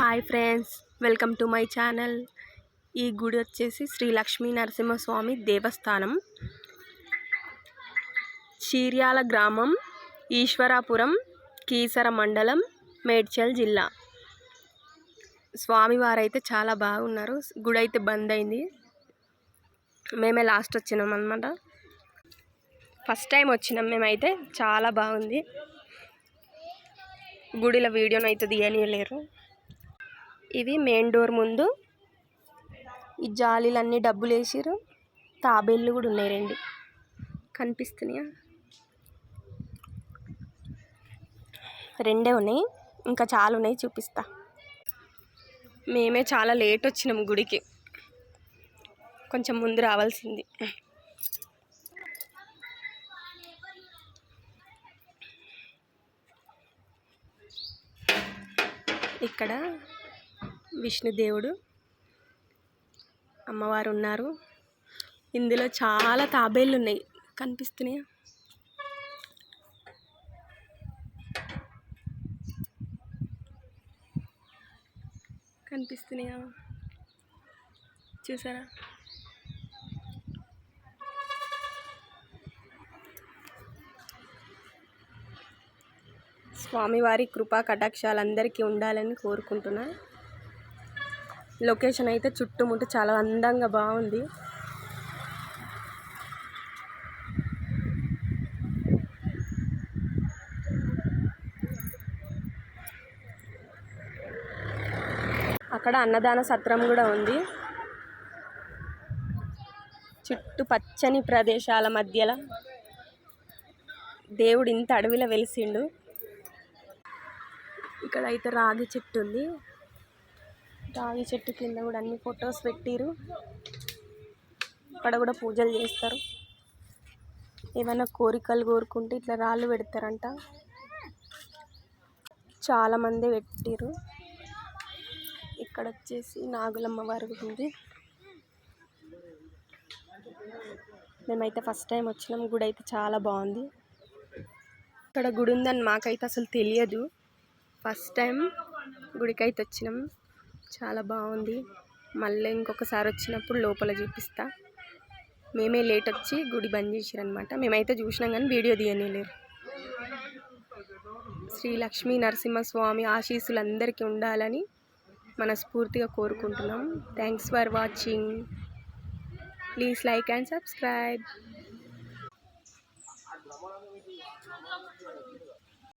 Hi friends, welcome to my channel. ఈ గుడి వచ్చేసి శ్రీ లక్ష్మీ నరసింహస్వామి దేవస్థానం, చీర్యాల గ్రామం, ఈశ్వరాపురం, కీసర మండలం, మేడ్చల్ జిల్లా. స్వామివారైతే చాలా బాగున్నారు. గుడి అయితే బంద్ అయింది. మేమే లాస్ట్ వచ్చినాం అన్నమాట. ఫస్ట్ టైం వచ్చినాం మేమైతే. చాలా బాగుంది. గుడిలో వీడియోని అయితే తీయనియలేరు. ఇవి మెయిన్ డోర్ ముందు ఈ జాలీలన్నీ డబ్బులు వేసిరు. తాబేళ్ళు కూడా ఉన్నాయి, రెండు కనిపిస్తున్నాయా? రెండే ఉన్నాయి, ఇంకా చాలా ఉన్నాయి, చూపిస్తా. మేమే చాలా లేట్ వచ్చినాం గుడికి, కొంచెం ముందు రావాల్సింది. ఇక్కడ విష్ణుదేవుడు, అమ్మవారు ఉన్నారు. ఇందులో చాలా తాబేళ్ళు ఉన్నాయి, కనిపిస్తున్నాయా? కనిపిస్తున్నాయా? చూసారా? స్వామివారి కృపా కటాక్షాలు అందరికీ ఉండాలని కోరుకుంటున్నా. లొకేషన్ అయితే చుట్టుముట్టు చాలా అందంగా బాగుంది. అక్కడ అన్నదాన సత్రం కూడా ఉంది. చుట్టూ పచ్చని ప్రదేశాల మధ్యలో దేవుడు ఇంత అడవిలో వెలిసిండు. ఇక్కడ అయితే రాగి చెట్టు ఉంది. రాగి చెట్టు కింద కూడా అన్ని ఫొటోస్ పెట్టిరు. ఇక్కడ కూడా పూజలు చేస్తారు. ఏమైనా కోరికలు కోరుకుంటే ఇట్లా రాళ్ళు పెడతారంట. చాలా మంది పెట్టిరు. ఇక్కడ వచ్చేసి నాగులమ్మ వారి ఉంది. మేమైతే ఫస్ట్ టైం వచ్చినాం. గుడి అయితే చాలా బాగుంది. ఇక్కడ గుడి ఉందని మాకైతే అసలు తెలియదు. ఫస్ట్ టైం గుడికి అయితే వచ్చినాం. చాలా బాగుంది. మళ్ళీ ఇంకొకసారి వచ్చినప్పుడు లోపల చూపిస్తా. మేమే లేట్ వచ్చి గుడి బంద్ చేసిరనమాట. మేమైతే చూసినాం కానీ వీడియో తీయనిలేరు. శ్రీ లక్ష్మీ నరసింహస్వామి ఆశీస్సులు అందరికీ ఉండాలని మనస్ఫూర్తిగా కోరుకుంటున్నాం. Thanks for watching. Please like and subscribe.